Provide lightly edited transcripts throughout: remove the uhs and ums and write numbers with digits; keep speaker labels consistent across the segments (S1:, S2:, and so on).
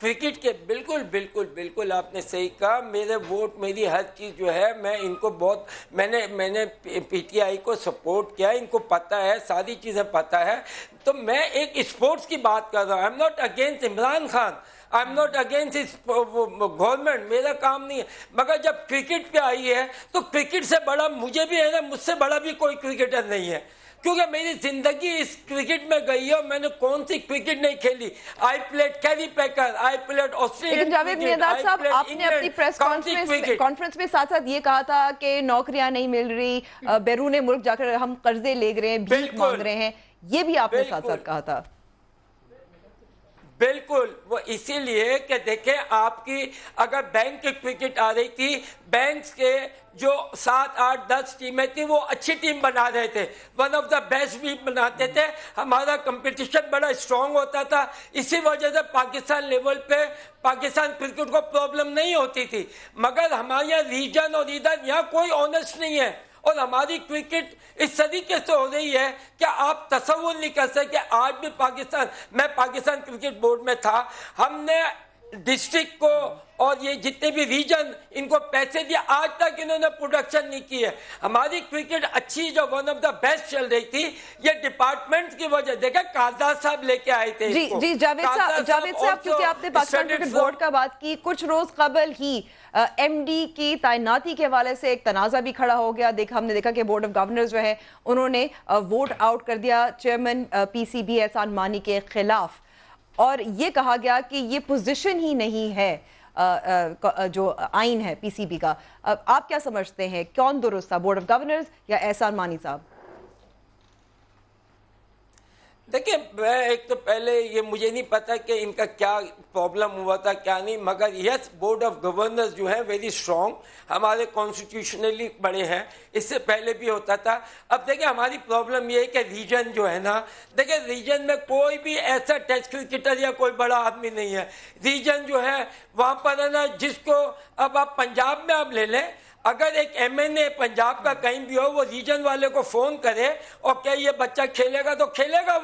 S1: Cricket کے بالکل بالکل بالکل آپ نے صحیح کہا. میرے ووٹ میری ہر چیز جو ہے میں ان کو بہت میں نے پی ٹی آئی کو سپورٹ کیا. ان کو پتہ ہے, ساری چیزیں پتہ ہے. تو میں ایک اسپورٹس کی بات کر رہا ہوں. I am not against Imran Khan, I am not against government, میرا کام نہیں ہے. مگر جب کرکٹ پہ آئی ہے تو کرکٹ سے بڑا مجھے بھی ہے نا, مجھ سے بڑا بھی کوئی کرکٹر نہیں ہے, کیونکہ میری زندگی اس کرکٹ میں گئی ہے. اور میں نے کون سی کرکٹ نہیں کھیلی. آئی پلیڈ کیری پیکر, آئی پلیڈ آسٹریلین.
S2: لیکن جاوید میرداد صاحب, آپ نے اپنی پریس کانفرنس میں ساتھ ساتھ یہ کہا تھا کہ نوکریاں نہیں مل رہی, بیرون ملک جا کر ہم قرضے لے رہے ہیں, بھیک مانگ رہے ہیں, یہ بھی آپ نے ساتھ ساتھ کہا تھا.
S1: بالکل, وہ اسی لیے کہ دیکھیں آپ کی اگر بینک کی کرکٹ آ رہی تھی, بینکس کے جو 7, 8, 10 ٹیمیں تھیں وہ اچھی ٹیم بنا رہے تھے, ون آف دا بیسٹ بھی بناتے تھے. ہمارا کمپٹیشن بڑا اسٹرانگ ہوتا تھا. اسی وجہ سے پاکستان لیول پہ پاکستان کرکٹ کو پرابلم نہیں ہوتی تھی. مگر ہمارے یہاں ریجن اور ادھر یہاں کوئی آنیسٹ نہیں ہے. اور ہماری کرکٹ اس طریقے سے ہو رہی ہے کہ آپ تصور نہیں کر سکتے. آج بھی پاکستان, میں پاکستان کرکٹ بورڈ میں تھا, ہم نے ڈسٹرکٹ کو اور یہ جتنے بھی ریجن ان کو پیسے دیا, آج تک انہوں نے پروڈکشن نہیں کی ہے. ہماری کرکٹ اچھی جو ون آف دا بیسٹ چل رہی تھی, یہ ڈپارٹمنٹ کی وجہ. دیکھیں قاضی صاحب لے کے آئے تھے.
S2: جی جاوید صاحب کیونکہ آپ نے پاکستان کرکٹ بورڈ کا بات کی, کچھ روز قبل ہی ایم ڈی کی تعیناتی کے حوالے سے ایک تنازع بھی کھڑا ہو گیا. ہم نے دیکھا کہ بورڈ آف گورنرز جو ہے انہوں نے ووٹ آؤٹ کر دیا chairman P C B Ehsan Mani کے خلاف, اور یہ کہا گیا کہ یہ پوزیشن ہی نہیں ہے جو آئین ہے پی سی بی کا. آپ کیا سمجھتے ہیں کون درست تھا, بورڈ آف گورنرز یا احسان مانی صاحب؟
S1: دیکھیں, ایک تو پہلے یہ مجھے نہیں پتا کہ ان کا کیا پرابلم ہوا تھا کیا نہیں, مگر یس بورڈ آف گورنرز جو ہے ویری اسٹرانگ, ہمارے کانسٹیٹیوشنلی بڑے ہیں, اس سے پہلے بھی ہوتا تھا. اب دیکھیں ہماری پرابلم یہ ہے کہ ریجن جو ہے نا, دیکھیں ریجن میں کوئی بھی ایسا ٹیسٹ کرکٹر یا کوئی بڑا آدمی نہیں ہے. ریجن جو ہے وہاں پر ہے نا, جس کو اب آپ پنجاب میں آپ لے لیں, اگر ایک ایم این اے پنجاب کا کہیں بھی ہو, وہ ریجن والے کو فون کرے اور کہ یہ بچہ کھیلے گا تو کھیلے گا,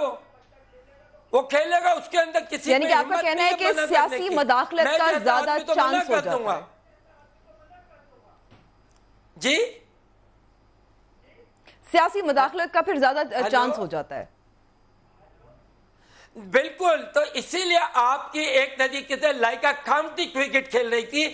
S1: وہ کھیلے گا. اس کے اندر کسی
S2: یعنی کہ آپ کا کہنا ہے کہ سیاسی مداخلت کا زیادہ چانس ہو جاتا ہے.
S1: جی,
S2: سیاسی مداخلت کا پھر زیادہ چانس ہو جاتا ہے.
S1: بالکل. تو اسی لیے آپ کی ایک طریقے سے لائک کاؤنٹی کرکٹ کھیل رہی تھی,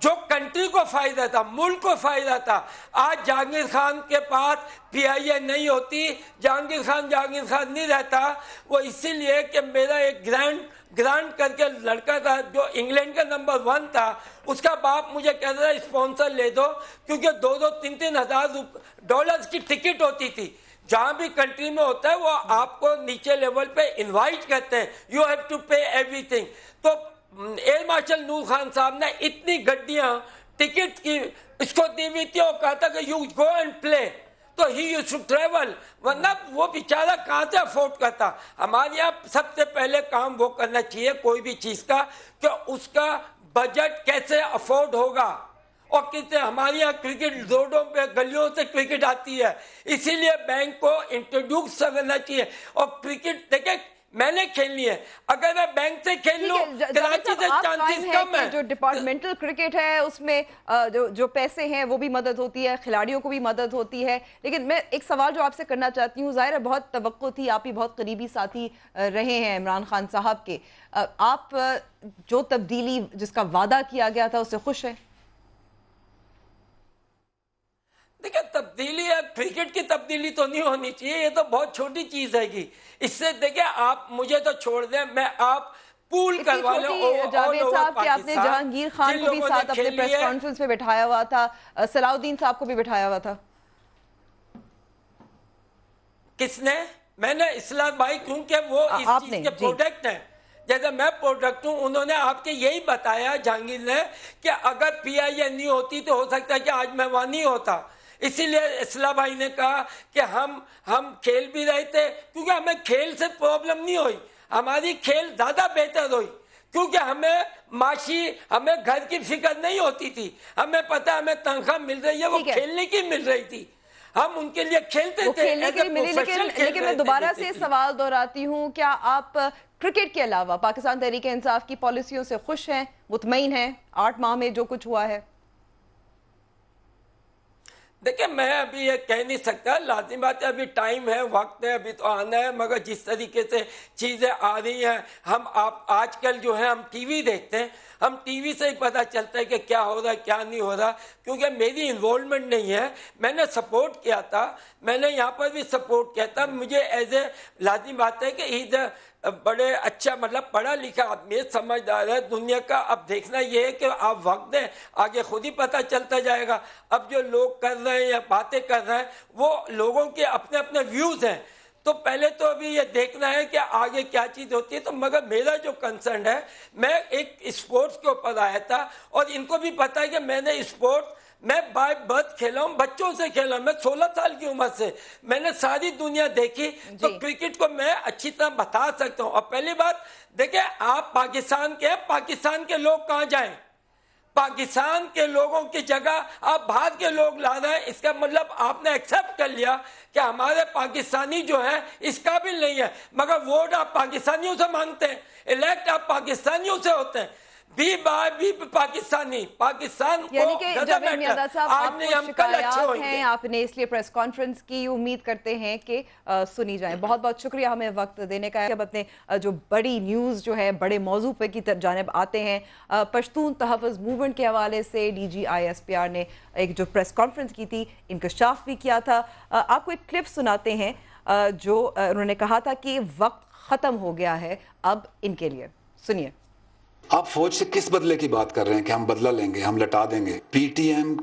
S1: جو کنٹری کو فائدہ تھا, ملک کو فائدہ تھا. آج جہانگیر خان کے پاس پی آئی اے نہیں ہوتی, جہانگیر خان نہیں رہتا. وہ اسی لیے کہ میرا ایک گرانٹ کر کے لڑکا تھا جو انگلینڈ کا نمبر 1 تھا, اس کا باپ مجھے کہہ رہا اسپانسر لے دو, کیونکہ 2-3 ہزار ڈالرز کی ٹکٹ ہوتی تھی. جہاں بھی کنٹری میں ہوتا ہے وہ آپ کو نیچے لیول پہ انوائٹ کرتے ہیں, you have to pay everything. تو ایئر مارشل نور خان صاحب نے اتنی گڈیاں ٹکٹ کی اس کو دی ہوئی تھی, اور کہا تھا کہ یو گو اینڈ پلے, تو ہی یوزڈ ٹو ٹریول, ورنہ وہ بیچارہ کہاں سے افورڈ کرتا. ہمارے یہاں سب سے پہلے کام وہ کرنا چاہیے کوئی بھی چیز کا, کہ اس کا بجٹ کیسے افورڈ ہوگا. اور کتنے ہمارے یہاں کرکٹ روڈوں پہ گلیوں سے کرکٹ آتی ہے, اسی لیے بینک کو انٹروڈیوس کرنا چاہیے. اور کرکٹ دیکھیں میں نے کھیلنی ہے, اگر میں بینک سے کھیل لوں کراچی سے چانسز کم ہے.
S2: جو ڈپارٹمنٹل کرکٹ ہے اس میں جو پیسے ہیں وہ بھی مدد ہوتی ہے, کھلاڑیوں کو بھی مدد ہوتی ہے. لیکن میں ایک سوال جو آپ سے کرنا چاہتی ہوں, ظاہر ہے بہت توقع تھی, آپ ہی بہت قریبی ساتھی رہے ہیں عمران خان صاحب کے, آپ جو تبدیلی جس کا وعدہ کیا گیا تھا اس سے خوش ہیں؟
S1: دیکھیں تبدیلی ہے, کرکٹ کی تبدیلی تو نہیں ہونی چاہیے, یہ تو بہت چھوٹی چیز ہے گی. اس سے دیکھیں آپ مجھے تو چھوڑ دیں, میں آپ پول کروا لیں.
S2: جاوید صاحب کہ آپ نے جہانگیر خان کو بھی ساتھ اپنے پریس کانفرنس میں بٹھایا ہوا تھا, صلاح الدین صاحب کو بھی بٹھایا ہوا تھا.
S1: کس نے؟ میں نے اسلام بھائی, کیونکہ وہ اس چیز کے پروڈکٹ ہیں, جیسے میں پروڈکٹ ہوں. انہوں نے آپ کے یہی بتایا جہانگیر نے کہ اگر پی آئی اے نہیں ہوتی تو ہو سکتا ہے کہ آج میں وہاں نہیں ہوتا. اسی لیے اسلام بھائی نے کہا کہ ہم کھیل بھی رہے تھے, کیونکہ ہمیں کھیل سے پرابلم نہیں ہوئی, ہماری کھیل زیادہ بہتر ہوئی, کیونکہ ہمیں گھر کی فکر نہیں ہوتی تھی. ہمیں پتہ ہمیں تنخواہ مل رہی ہے, وہ کھیلنے کی مل رہی تھی, ہم ان کے لیے کھیلتے تھے.
S2: لیکن میں دوبارہ سے سوال دہراتی ہوں, کیا آپ کرکٹ کے علاوہ پاکستان تحریک انصاف کی پالیسیوں سے خوش ہیں, مطمئن ہیں 8 ماہ میں جو کچھ ہوا ہے؟
S1: دیکھیں میں ابھی یہ کہہ نہیں سکتا, لازم بات ہے ابھی ٹائم ہے, وقت ہے, ابھی تو آنا ہے, مگر جس طریقے سے چیزیں آ رہی ہیں, ہم آج کل جو ہے ہم ٹی وی دیکھتے ہیں, ہم ٹی وی سے ہی پتہ چلتا ہے کہ کیا ہو رہا ہے کیا نہیں ہو رہا, کیونکہ میری انوالومنٹ نہیں ہے. میں نے سپورٹ کیا تھا, میں نے یہاں پر بھی سپورٹ کیا تھا, مجھے ایز اے لازم بات ہے کہ بڑے اچھا مطلب پڑھا لکھا آدمی ہے, سمجھدار ہے دنیا کا. اب دیکھنا یہ ہے کہ آپ وقت دیں, آگے خود ہی پتہ چلتا جائے گا. اب جو لوگ کر رہے ہیں یا باتیں کر رہے ہیں وہ لوگوں کے اپنے اپنے ویوز ہیں, تو پہلے تو ابھی یہ دیکھنا ہے کہ آگے کیا چیز ہوتی ہے. تو مگر میرا جو کنسرن ہے, میں ایک اسپورٹس کے اوپر آیا تھا, اور ان کو بھی پتا ہے کہ میں نے اسپورٹس میں بائی برتھ کھیلا ہوں, بچوں سے کھیلا ہوں, میں 16 سال کی عمر سے میں نے ساری دنیا دیکھی, تو کرکٹ کو میں اچھی طرح بتا سکتا ہوں. اور پہلی بات دیکھیں, آپ پاکستان کے, پاکستان کے لوگ کہاں جائیں؟ پاکستان کے لوگوں کی جگہ آپ باہر کے لوگ لا رہے ہیں, اس کا مطلب آپ نے ایکسیپٹ کر لیا کہ ہمارے پاکستانی جو ہے اس قابل نہیں ہے. مگر ووٹ آپ پاکستانیوں سے مانگتے ہیں, الیکٹ آپ پاکستانیوں سے ہوتے ہیں. بھی پاکستانی, پاکستان کو
S2: یعنی کہ جاوید میانداد صاحب, آپ کو شکایات ہیں, آپ نے اس لیے پریس کانفرنس کی, امید کرتے ہیں کہ سنی جائیں. بہت بہت شکریہ ہمیں وقت دینے کا. اب اپنے جو بڑی نیوز جو ہے بڑے موضوع پہ کی جانب آتے ہیں. پشتون تحفظ موومنٹ کے حوالے سے D G I S P R نے ایک جو پریس کانفرنس کی تھی, انکشاف بھی کیا تھا. آپ کو ایک کلپ سناتے ہیں جو انہوں نے کہا تھا کہ وقت ختم ہو گیا ہے اب ان کے لیے. سنیے.
S3: آپ فوج سے کس بدلے کی بات کر رہے ہیں کہ ہم بدلہ لیں گے, ہم لٹا دیں گے؟ پی ٹی ایم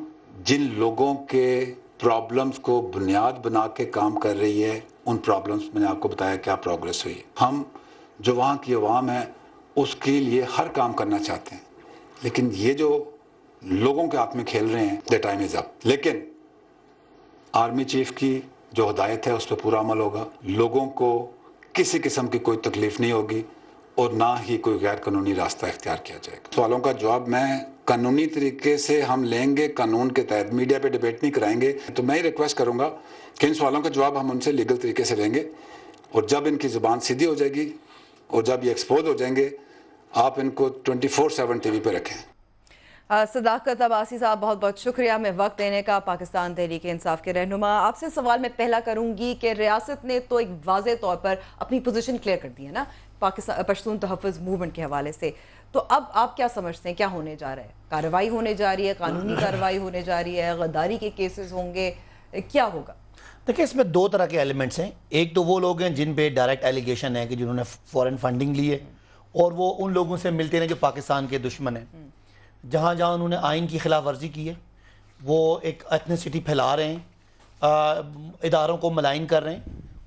S3: جن لوگوں کے پرابلمز کو بنیاد بنا کے کام کر رہی ہے, ان پرابلمز میں نے آپ کو بتایا کیا پروگریس ہوئی. ہم جو وہاں کی عوام ہے اس کے لیے ہر کام کرنا چاہتے ہیں, لیکن یہ جو لوگوں کے ہاتھ میں کھیل رہے ہیں, the time is up. لیکن آرمی چیف کی جو ہدایت ہے اس پہ پورا عمل ہوگا, لوگوں کو کسی قسم کی کوئی تکلیف نہیں ہوگی, اور نہ ہی کوئی غیر قانونی راستہ اختیار کیا جائے گا. سوالوں کا جواب میں قانونی طریقے سے ہم لیں گے, قانون کے تحت. میڈیا پہ ڈیبیٹ نہیں کرائیں گے. تو میں یہ ریکویسٹ کروں گا کہ ان سوالوں کا جواب ہم ان سے لیگل طریقے سے لیں گے, اور جب ان کی زبان سیدھی ہو جائے گی اور جب یہ ایکسپوز ہو جائیں گے, آپ ان کو 24/7 ٹی وی پہ رکھیں.
S2: صداقت عباسی صاحب, بہت بہت شکریہ ہمیں وقت دینے کا. پاکستان تحریک انصاف کے رہنما, آپ سے سوال میں پہلا کروں گی کہ ریاست نے تو ایک واضح طور پر اپنی پوزیشن کلیئر کر دی ہے نا پاکستان پشتون تحفظ موومنٹ کے حوالے سے, تو اب آپ کیا سمجھتے ہیں کیا ہونے جا رہا ہے؟ کارروائی ہونے جا رہی ہے, قانونی کارروائی ہونے جا رہی ہے, غداری کے کیسز ہوں گے, کیا ہوگا؟
S4: دیکھیں اس میں 2 طرح کے ایلیمنٹس ہیں. ایک تو وہ لوگ ہیں جن پہ ڈائریکٹ ایلیگیشن ہے کہ جنہوں نے فورن فنڈنگ لی ہے, اور وہ ان لوگوں سے ملتے ہیں جو پاکستان کے دشمن ہیں. جہاں جہاں انہوں نے آئین کی خلاف ورزی کی ہے, وہ ایک ایتھنیسٹی پھیلا رہے ہیں, اداروں کو ملائن کر رہے ہیں,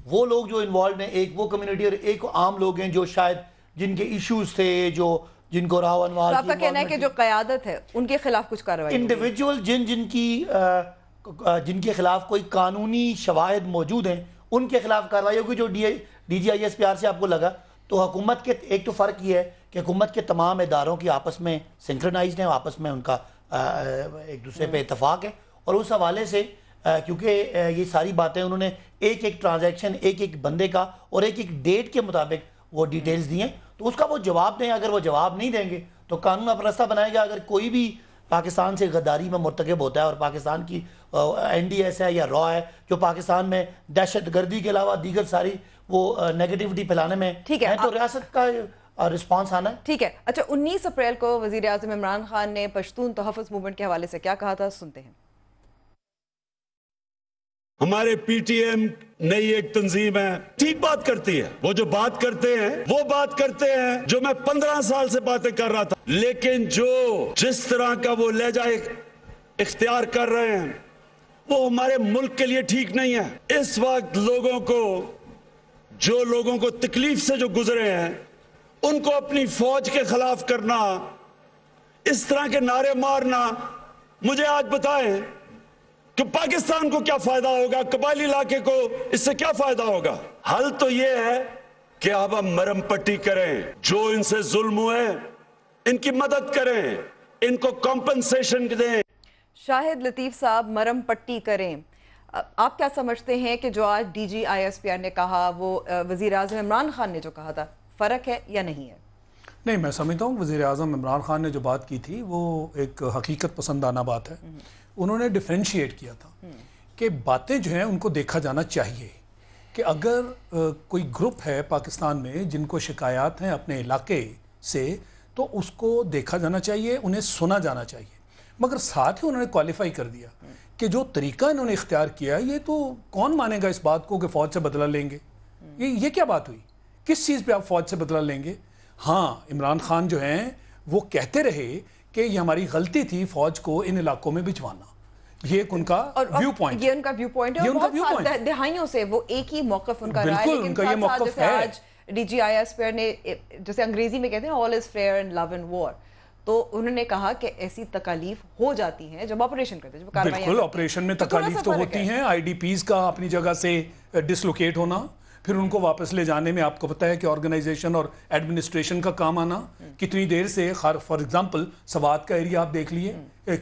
S4: وہ لوگ جو انوالوڈ ہیں, ایک وہ کمیونٹی اور ایک عام لوگ ہیں جو شاید جن کے ایشوز تھے, جو جن کو راہ انوار.
S2: آپ کا کہنا ہے کہ جو قیادت ہے ان کے خلاف کچھ کارروائی,
S4: انڈیویجول جن کے خلاف کوئی قانونی شواہد موجود ہیں ان کے خلاف کارروائی ہوگی. جو D G I S P R سے آپ کو لگا, تو حکومت کے ایک تو فرق یہ ہے کہ حکومت کے تمام اداروں کی آپس میں سنکرنائزڈ ہیں, آپس میں ان کا ایک دوسرے پہ اتفاق ہے, اور اس حوالے سے کیونکہ یہ ساری باتیں انہوں نے ایک ایک ٹرانزیکشن, ایک ایک بندے کا اور ایک ایک ڈیٹ کے مطابق وہ ڈیٹیلز دی ہیں, تو اس کا وہ جواب دیں. اگر وہ جواب نہیں دیں گے تو قانون اپنا راستہ بنائے گا. اگر کوئی بھی پاکستان سے غداری میں مرتکب ہوتا ہے, اور پاکستان کی این ڈی ایس ہے یا را ہے جو پاکستان میں دہشت گردی کے علاوہ دیگر ساری وہ نیگیٹیوٹی پھیلانے میں ہے, تو ریاست کا رسپانس آنا ہے.
S2: ٹھیک ہے. اچھا, 19 اپریل کو وزیر اعظم عمران خان نے پشتون تحفظ موومنٹ کے حوالے سے کیا کہا تھا, سنتے ہیں.
S5: ہمارے پی ٹی ایم نئی ایک تنظیم ہے, ٹھیک بات کرتی ہے, وہ جو بات کرتے ہیں وہ بات کرتے ہیں جو میں 15 سال سے باتیں کر رہا تھا, لیکن جو جس طرح کا وہ لہجہ اختیار کر رہے ہیں وہ ہمارے ملک کے لیے ٹھیک نہیں ہے. اس وقت لوگوں کو تکلیف سے جو گزرے ہیں ان کو اپنی فوج کے خلاف کرنا, اس طرح کے نعرے مارنا, مجھے آج بتائیں کہ پاکستان کو کیا فائدہ ہوگا, قبائلی علاقے کو اس سے کیا فائدہ ہوگا؟ حل تو یہ ہے کہ اب ہم مرم پٹی کریں, جو ان سے ظلم ہوئے ان کی مدد کریں, ان کو کمپنسیشن دیں.
S2: شاہد لطیف صاحب, مرم پٹی کریں, آپ کیا سمجھتے ہیں کہ جو آج D G I S P R نے کہا, وہ وزیر اعظم عمران خان نے جو کہا تھا, فرق ہے یا نہیں ہے؟
S6: نہیں، میں سمجھتا ہوں وزیر اعظم عمران خان نے جو بات کی تھی وہ ایک حقیقت پسندانہ بات ہے. انہوں نے ڈیفرینشیٹ کیا تھا کہ باتیں جو ہیں ان کو دیکھا جانا چاہیے کہ اگر کوئی گروپ ہے پاکستان میں جن کو شکایات ہیں اپنے علاقے سے تو اس کو دیکھا جانا چاہیے, انہیں سنا جانا چاہیے. مگر ساتھ ہی انہوں نے کوالیفائی کر دیا کہ جو طریقہ انہوں نے اختیار کیا یہ تو کون مانے گا اس بات کو کہ فوج سے بدلہ لیں گے. یہ کیا بات ہوئی؟ کس چیز پہ آپ فوج سے بدلہ لیں گے؟ ہاں, عمران خان جو ہیں وہ کہتے رہے کہ یہ ہماری غلطی تھی فوج کو ان علاقوں میں بھجوانا. یہ ایک ان کا ویو پوائنٹ ہے.
S2: یہ ان کا ویو پوائنٹ ہے, اور بہت دہائیوں سے وہ ایک ہی موقف ان کا رہا ہے.
S6: بالکل ان کا یہ موقف ہے.
S2: آج ڈی جی آئی ایس پی نے جیسے انگریزی میں کہتے ہیں all is fair in love and war, تو انہوں نے کہا کہ ایسی تکالیف ہو جاتی ہیں جب آپریشن کرتے ہیں.
S6: بالکل, آپریشن میں تکالیف تو ہوتی ہیں. آئی ڈی پیز کا اپنی جگہ سے ڈسلوکیٹ ہونا, پھر ان کو واپس لے جانے میں آپ کو پتہ ہے کہ آرگنائزیشن اور ایڈمنسٹریشن کا کام آنا کتنی دیر سے. فار ایگزامپل سوات کا ایریا آپ دیکھ لیے,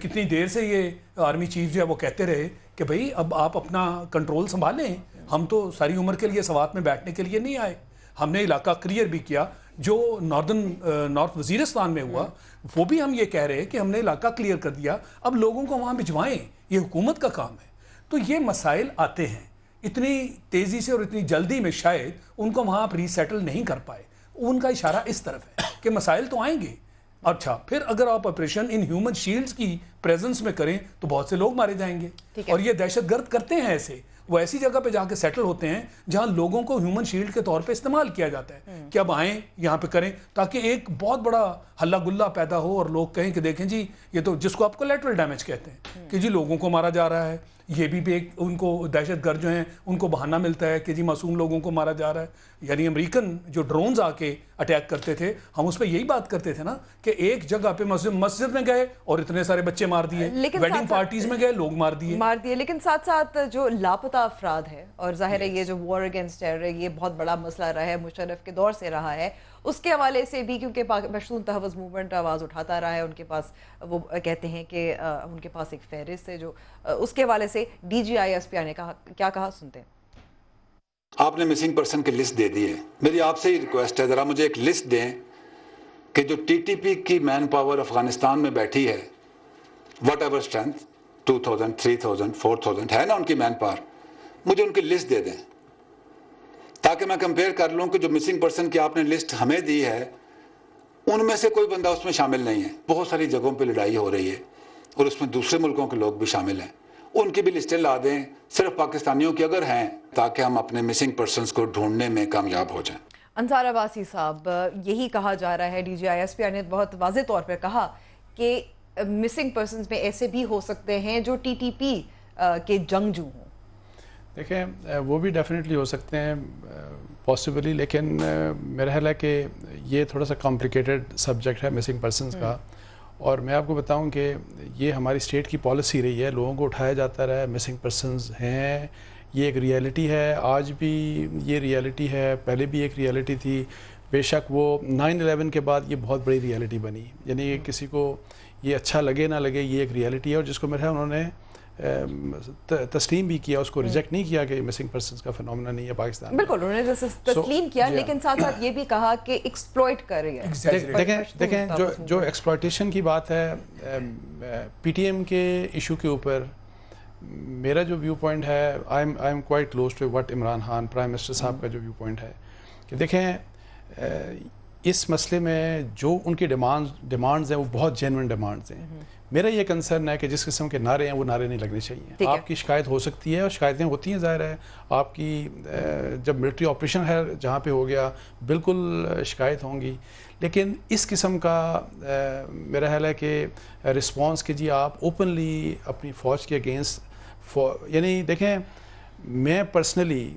S6: کتنی دیر سے یہ آرمی چیف جو ہے وہ کہتے رہے کہ بھئی اب آپ اپنا کنٹرول سنبھالیں, ہم تو ساری عمر کے لیے سوات میں بیٹھنے کے لیے نہیں آئے. ہم نے علاقہ کلیئر بھی کیا. جو نارتھ وزیرستان میں ہوا وہ بھی ہم یہ کہہ رہے کہ ہم نے علاقہ کلیئر کر دیا, اب لوگوں کو وہاں بھجوائیں, یہ حکومت کا کام ہے. تو یہ مسائل آتے ہیں اتنی تیزی سے اور اتنی جلدی میں, شاید ان کو وہاں آپ ری سیٹل نہیں کر پائے. ان کا اشارہ اس طرف ہے کہ مسائل تو آئیں گے. اچھا, پھر اگر آپ آپریشن ان ہیومن شیلڈز کی پریزنس میں کریں تو بہت سے لوگ مارے جائیں گے. اور یہ دہشت گرد کرتے ہیں ایسے, وہ ایسی جگہ پہ جا کے سیٹل ہوتے ہیں جہاں لوگوں کو ہیومن شیلڈ کے طور پہ استعمال کیا جاتا ہے کہ اب آئیں یہاں پہ کریں, تاکہ ایک بہت بڑا ہلہ گلہ پیدا ہو اور لوگ کہیں کہ دیکھیں جی یہ تو, جس کو آپ کولیٹرل ڈیمیج کہتے ہیں کہ جی لوگوں کو مارا جا رہا ہے. یہ بھی ایک ان کو دہشت گرد جو ہیں ان کو بہانہ ملتا ہے کہ جی معصوم لوگوں کو مارا جا رہا ہے. یعنی امریکن جو ڈرونز آ کے اٹیک کرتے تھے, ہم اس پہ یہی بات کرتے تھے نا کہ ایک جگہ پہ مسجد میں گئے اور اتنے سارے بچے مار دیے, ویڈنگ پارٹیز میں گئے لوگ مار دیے.
S2: لیکن ساتھ ساتھ جو لاپتہ افراد ہے, اور ظاہر ہے یہ جو وار اگینسٹ ٹیرر ہے یہ بہت بڑا مسئلہ رہا ہے, مشرف کے دور سے رہا ہے, اس کے حوالے سے بھی کیونکہ پشتون تحفظ موومنٹ آواز اٹھاتا رہا ہے, ان کے پاس وہ کہتے ہیں کہ ان کے پاس ایک فہرست ہے جو اس کے حوالے سے ڈی جی آئی ایس پی نے کیا کہا, سنتے ہیں.
S3: آپ نے مسنگ پرسن کی لسٹ دے دی ہے, میری آپ سے ہی ریکویسٹ ہے ذرا مجھے ایک لسٹ دیں کہ جو ٹی ٹی پی کی مین پاور افغانستان میں بیٹھی ہے, واٹ ایور اسٹرینتھ 2000 3000 4000 ہے نا ان کی مین پاور, مجھے ان کی لسٹ دے دیں تاکہ میں کمپیئر کر لوں کہ جو مسنگ پرسن کی آپ نے لسٹ ہمیں دی ہے ان میں سے کوئی بندہ اس میں شامل نہیں ہے. بہت ساری جگہوں پہ لڑائی ہو رہی ہے اور اس میں دوسرے ملکوں کے لوگ بھی شامل ہیں, ان کی بھی لسٹیں لا دیں, صرف پاکستانیوں کی اگر ہیں, تاکہ ہم اپنے مسنگ پرسنز کو ڈھونڈنے میں کامیاب ہو جائیں.
S2: انصار عباسی صاحب, یہی کہا جا رہا ہے, ڈی جی آئی ایس پی نے بہت واضح طور پہ کہا کہ مسنگ پرسنز میں ایسے بھی ہو سکتے ہیں جو ٹی ٹی پی کے جنگجو ہوں.
S7: دیکھیں وہ بھی ڈیفینیٹلی ہو سکتے ہیں پاسبلی, لیکن میرا خیال ہے کہ یہ تھوڑا سا کمپلیکیٹڈ سبجیکٹ ہے مسنگ پرسنز کا. اور میں آپ کو بتاؤں کہ یہ ہماری اسٹیٹ کی پالیسی رہی ہے, لوگوں کو اٹھایا جاتا رہا ہے, مسنگ پرسنز ہیں, یہ ایک ریئلٹی ہے, آج بھی یہ ریئلٹی ہے, پہلے بھی ایک ریئلٹی تھی. بے شک وہ 9/11 کے بعد یہ بہت بڑی ریئلٹی بنی, یعنی کسی کو یہ اچھا لگے نہ لگے یہ ایک ریئلٹی ہے, اور جس کو میرا انہوں نے تسلیم بھی کیا, اس کو ریجیکٹ نہیں کیا کہ مسنگ پرسنز کا فینومینا نہیں ہے پاکستان میں.
S2: بالکل انہوں نے تسلیم کیا, لیکن ساتھ ساتھ یہ بھی کہا کہ ایکسپلوئٹ کر رہی ہے.
S7: دیکھیں جو ایکسپلائٹیشن کی بات ہے پی ٹی ایم کے ایشو کے اوپر, میرا جو ویو پوائنٹ ہے, I am quite close to what Imran Khan prime minister صاحب کا جو ویو پوائنٹ ہے کہ دیکھیں اس مسئلے میں جو ان کی ڈیمانڈز ہیں وہ بہت جینوئن ڈیمانڈز ہیں. میرا یہ کنسرن ہے کہ جس قسم کے نعرے ہیں وہ نعرے نہیں لگنے چاہیے. آپ کی شکایت ہو سکتی ہے اور شکایتیں ہوتی ہیں, ظاہر ہے آپ کی جب ملٹری آپریشن ہے جہاں پہ ہو گیا بالکل شکایت ہوں گی, لیکن اس قسم کا میرا خیال ہے کہ رسپانس کہ جی آپ اوپنلی اپنی فوج کے اگینسٹ, یعنی دیکھیں میں پرسنلی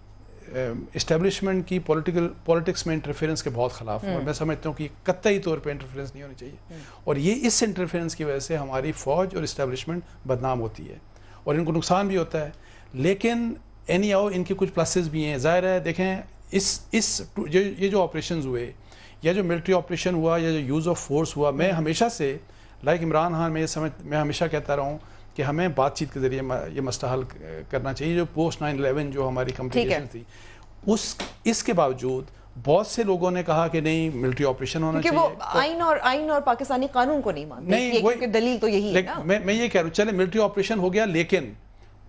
S7: اسٹیبلشمنٹ کی پولیٹکس میں انٹرفیرنس کے بہت خلاف ہوں, اور میں سمجھتا ہوں کہ قطعی طور پہ انٹرفیرنس نہیں ہونی چاہیے, اور یہ اس انٹرفیرنس کی وجہ سے ہماری فوج اور اسٹیبلشمنٹ بدنام ہوتی ہے اور ان کو نقصان بھی ہوتا ہے. لیکن اینی ہاؤ ان کے کچھ پلسز بھی ہیں. ظاہر ہے دیکھیں یہ جو آپریشنز ہوئے یا جو ملٹری آپریشن ہوا یا جو یوز آف فورس ہوا, میں ہمیشہ سے لائک عمران خان میں ہمیشہ کہتا رہا ہوں کہ ہمیں بات چیت کے ذریعے یہ مسئلہ حل کرنا چاہیے. جو پوسٹ 9/11 جو ہماری کمپلیکیشن تھی اس کے باوجود بہت سے لوگوں نے کہا کہ نہیں ملٹری آپریشن ہونا
S2: چاہیے، وہ آئین اور پاکستانی قانون کو نہیں مانتے، دلیل تو یہی ہے نا۔
S7: میں یہ کہہ رہا ہوں چلے ملٹری آپریشن ہو گیا، لیکن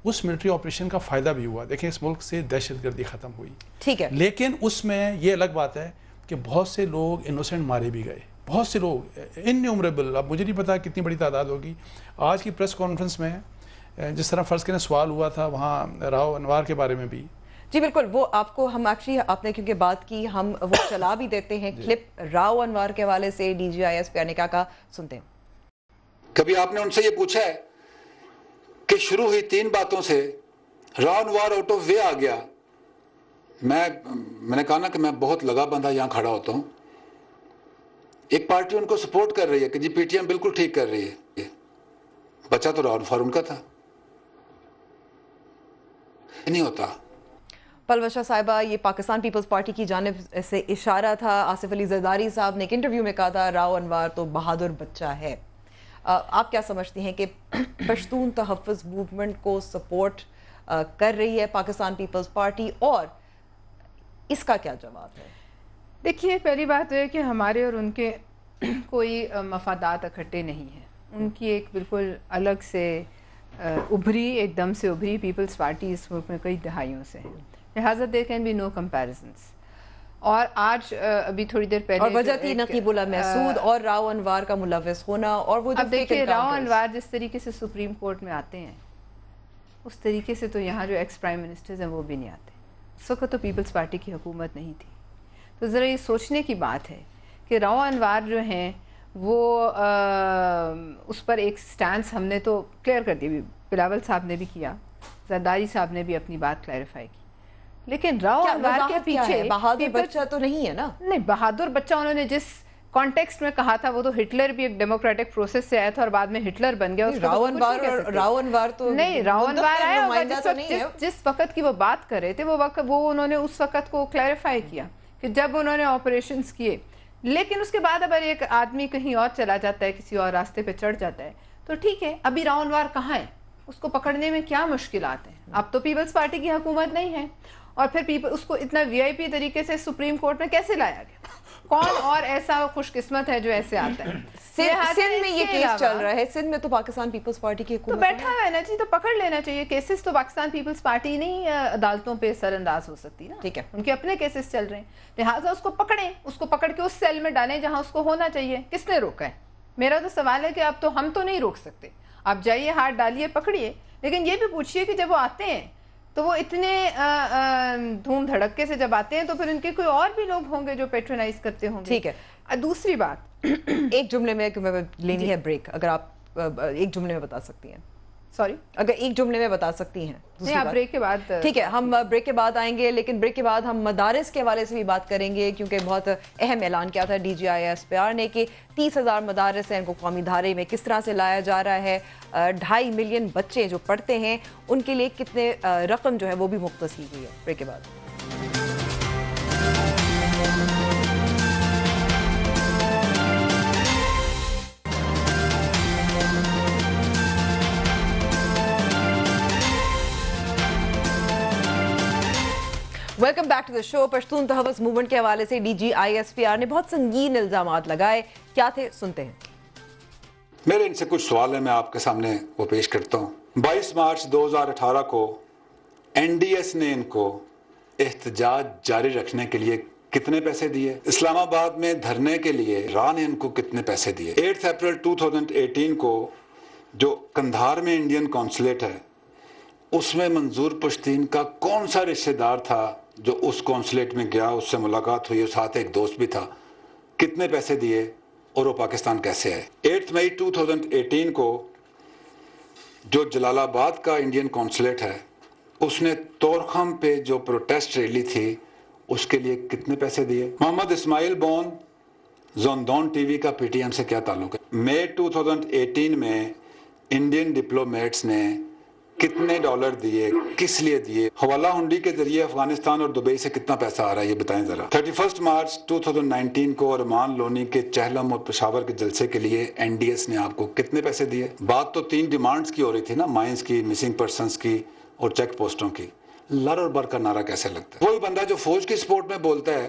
S7: اس ملٹری آپریشن کا فائدہ بھی ہوا، دیکھیں اس ملک سے دہشت گردی ختم ہوئی،
S2: ٹھیک ہے،
S7: لیکن اس میں یہ الگ بات ہے کہ بہت سے لوگ انوسینٹ مارے بھی گئے، بہت سے لوگ انیومریبل، اب مجھے نہیں پتا کتنی بڑی تعداد ہوگی۔ آج کی پریس کانفرنس میں جس طرح فرض کریں سوال ہوا تھا وہاں راؤ انوار کے بارے میں بھی،
S2: جی بالکل، وہ آپ کو ہم ایکچولی آپ نے کیونکہ بات کی ہم وہ چلا بھی دیتے ہیں کلپ راؤ انوار کے حوالے سے D G I S P R نے کیا کہا، سنتے ہیں۔
S3: کبھی آپ نے ان سے یہ پوچھا ہے کہ شروع ہوئی 3 باتوں سے راؤ انوار آؤٹ آف وے آ گیا؟ میں نے کہا نا کہ میں بہت لگا بندھا یہاں کھڑا ہوتا ہوں، ایک پارٹی ان کو سپورٹ کر رہی ہے کہ جی پی ٹی ایم بالکل ٹھیک کر رہی ہے، بچہ تو راؤ انوار ان کا تھا، نہیں ہوتا۔
S2: پلوشہ صاحبہ، یہ پاکستان پیپلز پارٹی کی جانب سے اشارہ تھا، آصف علی زرداری صاحب نے ایک انٹرویو میں کہا تھا راؤ انوار تو بہادر بچہ ہے، آپ کیا سمجھتی ہیں کہ پشتون تحفظ موومنٹ کو سپورٹ کر رہی ہے پاکستان پیپلز پارٹی، اور اس کا کیا جواب ہے؟
S8: دیکھیے پہلی بات ہے کہ ہمارے اور ان کے کوئی مفادات اکٹھے نہیں ہیں، ان کی ایک بالکل الگ سے ابھری، ایک دم سے ابھری پیپلز پارٹی اس ملک میں کئی دہائیوں سے ہے، لہٰذا there can be no comparisons. اور آج ابھی تھوڑی دیر پہلے
S2: اور وجہ تھی نقیب اللہ محسود اور راؤ انوار کا ملوث ہونا، اور وہ
S8: اب دیکھیے راؤ انوار جس طریقے سے سپریم کورٹ میں آتے ہیں اس طریقے سے تو یہاں جو ایکس پرائم منسٹرز ہیں وہ بھی نہیں آتے، اس وقت تو پیپلز پارٹی کی حکومت نہیں تھی، تو ذرا یہ سوچنے کی بات ہے کہ راؤ انوار جو ہیں وہ اس پر ایک سٹانس ہم نے تو کلیئر کر دیا، بلاول صاحب نے بھی کیا، زرداری صاحب نے بھی اپنی بات کلیریفائی کی، لیکن راؤ انوار کے پیچھے
S2: بہادر بچہ تو نہیں ہے نا؟
S8: نہیں، بہادر بچہ انہوں نے جس کانٹیکسٹ میں کہا تھا وہ تو ہٹلر بھی ایک ڈیموکریٹک پروسیس سے آیا تھا اور بعد میں ہٹلر بن گیا،
S2: راؤ انوار تو
S8: نہیں، راؤ انوار آیا جس وقت کی وہ بات کر رہے تھے وہ انہوں نے اس وقت کو کلیریفائی کیا کہ جب انہوں نے آپریشنز کیے، لیکن اس کے بعد اگر ایک آدمی کہیں اور چلا جاتا ہے، کسی اور راستے پہ چڑھ جاتا ہے تو ٹھیک ہے، ابھی راؤ انوار کہاں ہے، اس کو پکڑنے میں کیا مشکلات ہیں؟ اب تو پیپلز پارٹی کی حکومت نہیں ہے، اور پھر اس کو اتنا وی آئی پی طریقے سے سپریم کورٹ میں کیسے لایا گیا؟ کون اور ایسا خوش قسمت ہے جو ایسے آتا ہے؟
S2: سندھ میں یہ کیس چل رہا ہے، سندھ میں تو پاکستان پیپلز پارٹی کی حکومت
S8: تو بیٹھا ہے نا جی، تو پکڑ لینا چاہیے، کیسز تو پاکستان پیپلز پارٹی نہیں عدالتوں پہ سر انداز ہو سکتی نا،
S2: ٹھیک ہے،
S8: ان کے اپنے کیسز چل رہے ہیں، لہٰذا اس کو پکڑیں، اس کو پکڑ کے اس سیل میں ڈالیں جہاں اس کو ہونا چاہیے۔ کس نے روکا ہے؟ میرا تو سوال ہے کہ اب تو ہم تو نہیں روک سکتے، آپ جائیے ہاتھ ڈالیے پکڑیے، لیکن یہ بھی پوچھیے کہ جب وہ آتے ہیں تو وہ اتنے دھوم دھڑکے سے جب آتے ہیں تو پھر ان کے کوئی اور بھی لوگ ہوں گے جو پیٹرنائز کرتے ہوں گے۔
S2: ٹھیک ہے،
S8: دوسری بات
S2: ایک جملے میں لینی ہے بریک، اگر آپ ایک جملے میں بتا سکتی ہیں،
S8: سوری
S2: اگر ایک جملے میں بتا سکتی ہیں۔
S8: نہیں، آپ بریک کے بعد،
S2: ٹھیک ہے، ہم بریک کے بعد آئیں گے، لیکن بریک کے بعد ہم مدارس کے حوالے سے بھی بات کریں گے، کیونکہ بہت اہم اعلان کیا تھا D G I S P R نے کہ 30,000 مدارس ہیں، ان کو قومی دھارے میں کس طرح سے لایا جا رہا ہے، 2.5 ملین بچے جو پڑھتے ہیں ان کے لیے کتنے رقم جو ہے وہ بھی مختص کی گئی ہے۔ بریک کے بعد welcome back to the show. Pashtun Tahaffuz movement کے حوالے سے D G I S P R نے بہت سنگین الزامات لگائے، کیا تھے سنتے ہیں۔
S3: میرے ان سے کچھ سوال ہیں، میں آپ کے سامنے وہ پیش کرتا ہوں۔ 22 مارچ 2018 کو این ڈی ایس نے ان کو احتجاج جاری رکھنے کے لیے کتنے پیسے دیے؟ اسلام آباد میں دھرنے کے لیے راہ نے ان کو کتنے پیسے دیے؟ 8 اپریل 2018 کو جو قندھار میں انڈین کونسلیٹ ہے اس میں منظور پشتین کا کون سا رشتہ دار تھا جو اس کونسلیٹ میں گیا، اس سے ملاقات ہوئی، اس ساتھ ایک دوست بھی تھا، کتنے پیسے دیے اور وہ پاکستان کیسے آئے؟ 8 مئی 2018 کو جو جلال آباد کا انڈین کونسلیٹ ہے اس نے طورخم پہ جو پروٹیسٹ ریلی تھی اس کے لیے کتنے پیسے دیے؟ محمد اسماعیل بون زوندون ٹی وی کا پی ٹی ایم سے کیا تعلق ہے؟ مئی 2018 میں انڈین ڈپلومیٹس نے کتنے ڈالر دیے، کس لیے دیے؟ حوالہ ہنڈی کے ذریعے افغانستان اور دبئی سے کتنا پیسہ آ رہا ہے یہ بتائیں ذرا۔ 31 مارچ 2019 کو ارمان لونی کے چہلم اور پشاور کے جلسے کے لیے این ڈی ایس نے آپ کو کتنے پیسے دیے؟ بات تو 3 ڈیمانڈز کی ہو رہی تھی نا، مائنز کی، مسنگ پرسنز کی اور چیک پوسٹوں کی، لر اور بر کا نعرہ کیسے لگتا ہے؟ وہی بندہ جو فوج کی سپورٹ میں بولتا ہے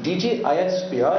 S9: DGISPR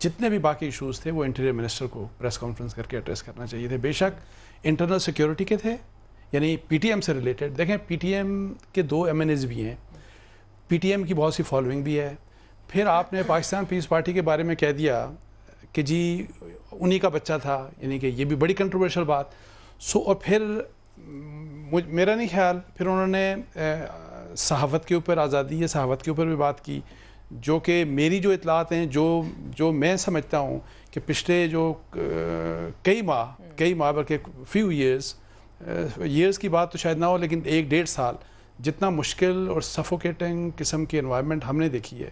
S7: جتنے بھی باقی ایشوز تھے وہ انٹیریئر منسٹر کو پریس کانفرنس کر کے ایڈریس کرنا چاہیے تھے. بے شک انٹرنل سیکیورٹی کے تھے, یعنی پی ٹی ایم سے ریلیٹڈ. دیکھیں پی ٹی ایم کے 2 MNAs بھی ہیں, پی ٹی ایم کی بہت سی فالوئنگ بھی ہے. پھر آپ نے پاکستان پیس پارٹی کے بارے میں کہہ دیا کہ جی انہی کا بچہ تھا, یعنی کہ یہ بھی بڑی کنٹروورشل بات. اور پھر میرا نہیں خیال, پھر انہوں نے صحافت کے اوپر, آزادی ہے صحافت کے اوپر بھی بات کی, جو کہ میری جو اطلاعات ہیں, جو میں سمجھتا ہوں کہ پچھلے جو کئی ماہ بلکہ فیو ایئرس کی بات تو شاید نہ ہو, لیکن 1-1.5 سال جتنا مشکل اور سفوکیٹنگ قسم کی انوائرمنٹ ہم نے دیکھی ہے,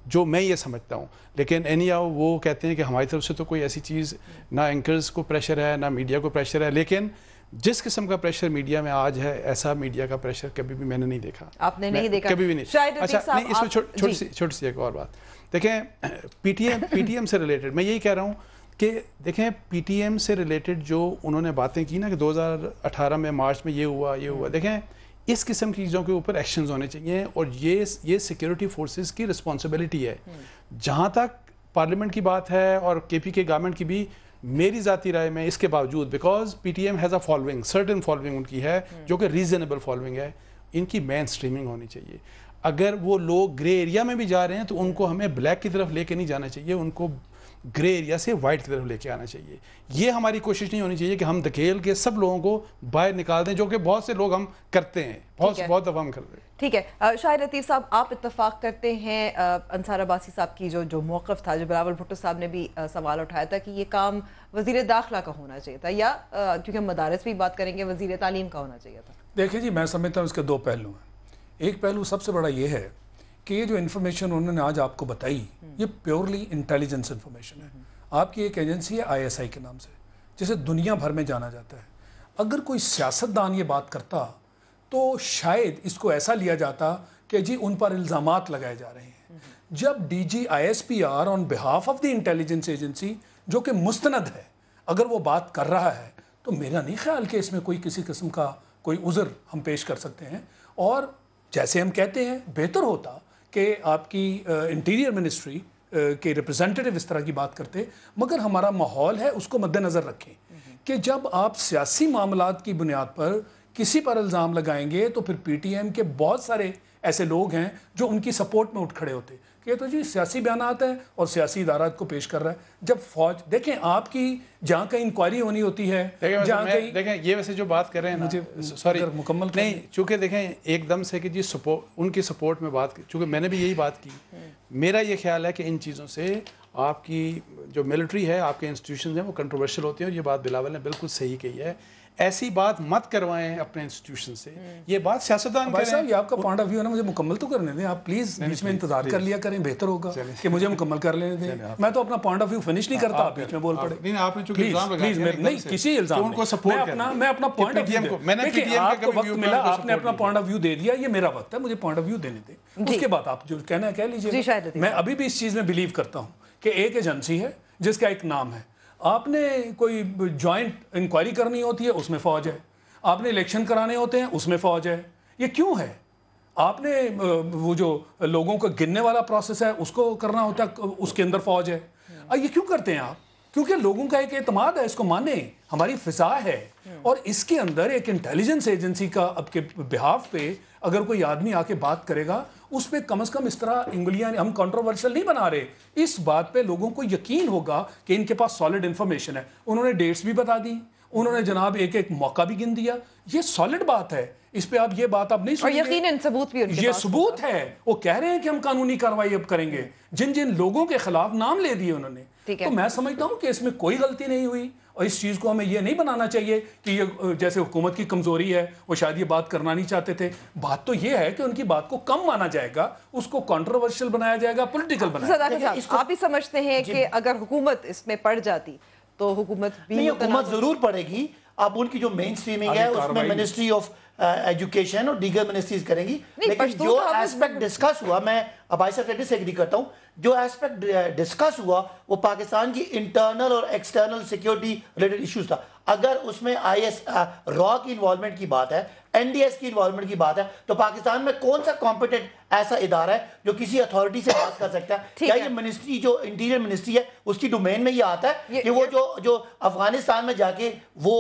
S7: جو میں یہ سمجھتا ہوں. لیکن اینیاؤ وہ کہتے ہیں کہ ہماری طرف سے تو کوئی ایسی چیز, نہ اینکرز کو پریشر ہے نہ میڈیا کو پریشر ہے, لیکن جس قسم کا پریشر میڈیا میں آج ہے, ایسا میڈیا کا پریشر کبھی بھی میں نے نہیں دیکھا.
S2: آپ نے نہیں دیکھا
S7: کبھی بھی نہیں. اچھا نہیں, اس میں چھوٹی سی ایک اور بات دیکھیں, پی ٹی ایم سے ریلیٹڈ میں یہی کہہ رہا ہوں کہ دیکھیں پی ٹی ایم سے ریلیٹڈ جو انہوں نے باتیں کی نا کہ 2018 میں مارچ میں یہ ہوا, دیکھیں اس قسم کی چیزوں کے اوپر ایکشنز ہونے چاہیے, اور یہ سیکیورٹی فورسز کی رسپانسبلٹی ہے. جہاں تک پارلیمنٹ کی بات ہے اور کے پی کے گورنمنٹ کی بھی, میری ذاتی رائے میں اس کے باوجود, because P T M has a following, certain following ان کی ہے جو کہ ریزنیبل فالوئنگ ہے, ان کی مین اسٹریمنگ ہونی چاہیے. اگر وہ لوگ گرے ایریا میں بھی جا رہے ہیں تو ان کو ہمیں بلیک کی طرف لے کے نہیں جانا چاہیے, ان کو گرے ایریا سے وائٹ کی طرف لے کے آنا چاہیے. یہ ہماری کوشش نہیں ہونی چاہیے کہ ہم دھکیل کے سب لوگوں کو باہر نکال دیں, جو کہ بہت سے لوگ ہم کرتے ہیں, بہت دفعہ ہم کرتے ہیں.
S2: ٹھیک ہے شاہد لطیف صاحب, آپ اتفاق کرتے ہیں انصار عباسی صاحب کی جو موقف تھا, جو بلاول بھٹو صاحب نے بھی سوال اٹھایا تھا کہ یہ کام وزیر داخلہ کا ہونا چاہیے تھا, یا کیونکہ ہم مدارس بھی بات کریں گے, وزیر تعلیم کا ہونا چاہیے تھا؟
S6: دیکھیں جی, میں سمجھتا ہوں اس کے 2 پہلو ہیں. ایک پہلو سب سے بڑا یہ ہے کہ یہ جو انفارمیشن انہوں نے آج آپ کو بتائی, یہ پیورلی انٹیلیجنس انفارمیشن ہے. آپ کی ایک ایجنسی ہے ISI کے نام سے, جسے دنیا بھر میں جانا جاتا ہے. اگر کوئی سیاستدان یہ بات کرتا تو شاید اس کو ایسا لیا جاتا کہ جی ان پر الزامات لگائے جا رہے ہیں. جب DG ISPR on behalf of the intelligence agency, جو کہ مستند ہے, اگر وہ بات کر رہا ہے تو میرا نہیں خیال کہ اس میں کوئی کسی قسم کا کوئی عذر ہم پیش کر سکتے ہیں. اور جیسے ہم کہتے ہیں, بہتر ہوتا کہ آپ کی انٹیریئر منسٹری کے ریپرزینٹیٹیو اس طرح کی بات کرتے, مگر ہمارا ماحول ہے اس کو مد نظر رکھیں کہ جب آپ سیاسی معاملات کی بنیاد پر کسی پر الزام لگائیں گے تو پھر پی ٹی ایم کے بہت سارے ایسے لوگ ہیں جو ان کی سپورٹ میں اٹھ کھڑے ہوتے کہ تو جی سیاسی بیانات ہیں اور سیاسی ادارات کو پیش کر رہا ہے. جب فوج دیکھیں آپ کی جہاں کہیں انکوائری ہونی ہوتی ہے, جہاں کہیں
S7: دیکھیں یہ ویسے جو بات کر رہے ہیں مجھے سوری
S6: مکمل
S7: نہیں, چونکہ دیکھیں ایک دم سے کہ جی ان کی سپورٹ میں بات, چونکہ میں نے بھی یہی بات کی, میرا یہ خیال ہے کہ ان چیزوں سے آپ کی جو ملٹری ہے, آپ کے انسٹیٹیوشنز ہیں, وہ کنٹروورشل ہوتے ہیں. اور یہ بات بلاول نے بالکل صحیح کہی ہے, ایسی بات مت کروائیں اپنے انسٹیٹیوشن سے. یہ بات سیاستدان
S6: بھائی صاحب, یہ آپ کا پوائنٹ آف ویو ہے نا, مجھے مکمل تو کرنے دیں آپ پلیز. بیچ میں انتظار کر لیا کریں, بہتر ہوگا کہ مجھے مکمل کر لینے دیں. میں تو اپنا پوائنٹ آف ویو فنش نہیں کرتا, آپ بیچ میں بول پڑے. نہیں کسی الزام میں اپنا پوائنٹ آف ویو, آپ کو وقت ملا, آپ نے اپنا پوائنٹ آف ویو دے دیا, یہ میرا وقت ہے, مجھے پوائنٹ آف ویو دینے دیں. اس کے بعد آپ جو کہنا ہے کہہ لیجیے. میں ابھی بھی اس چیز میں بلیو کرتا ہوں کہ ایک ایجنسی ہے جس کا ایک نام ہے. آپ نے کوئی جوائنٹ انکوائری کرنی ہوتی ہے, اس میں فوج ہے. آپ نے الیکشن کرانے ہوتے ہیں, اس میں فوج ہے. یہ کیوں ہے؟ آپ نے وہ جو لوگوں کو گننے والا پروسیس ہے اس کو کرنا ہوتا ہے, اس کے اندر فوج ہے. یہ کیوں کرتے ہیں آپ؟ کیونکہ لوگوں کا ایک اعتماد ہے, اس کو مانیں, ہماری فضا ہے. اور اس کے اندر ایک انٹیلیجنس ایجنسی کا اب کے بہاف پہ اگر کوئی آدمی آ کے بات کرے گا, اس پہ کم از کم اس طرح انگلیاں, ہم کنٹروورشل نہیں بنا رہے, اس بات پہ لوگوں کو یقین ہوگا کہ ان کے پاس سالڈ انفارمیشن ہے. انہوں نے ڈیٹس بھی بتا دی, انہوں نے جناب ایک موقع بھی گن دیا. یہ سالڈ بات ہے, اس پہ آپ یہ بات آپ نہیں سنیں گے, اور
S2: یقیناً ثبوت بھی
S6: یہ ثبوت ہے. وہ کہہ رہے ہیں کہ ہم قانونی کارروائی اب کریں گے, جن لوگوں کے خلاف نام لے دیے انہوں نے. تو میں سمجھتا ہوں کہ اس میں کوئی غلطی نہیں ہوئی, اور اس چیز کو ہمیں یہ نہیں بنانا چاہیے کہ یہ جیسے حکومت کی کمزوری ہے, وہ شاید یہ بات کرنا نہیں چاہتے تھے. بات تو یہ ہے کہ ان کی بات کو کم مانا جائے گا, اس کو کنٹروورشل بنایا جائے گا, پولیٹیکل بنایا جائے گا.
S2: آپ بھی سمجھتے ہیں کہ اگر حکومت اس میں پڑ جاتی تو حکومت
S4: ضرور پڑے گی. اب ان کی جو مین سٹریمنگ ہے اس میں منسٹری آف ایجوکیشن اور دیگر منسٹریز کریں گی. لیکن جو ایسپیکٹ ڈسکس ہوا, میں عباسی صاحب سے ایگری کرتا ہوں, جو ایسپیکٹ ڈسکس ہوا وہ پاکستان کی انٹرنل اور ایکسٹرنل سیکیورٹی ریلیٹڈ ایشوز تھا. اگر اس میں را کی انوالومنٹ کی بات ہے, NDS کی انوالومنٹ کی بات ہے تو پاکستان میں کون سا کمپیٹنٹ ایسا ادارہ ہے جو کسی اتھارٹی سے بات کر سکتا ہے؟ کیا یہ منسٹری جو انٹیریئر منسٹری ہے اس کی ڈومین میں یہ آتا ہے کہ وہ جو افغانستان میں جا کے وہ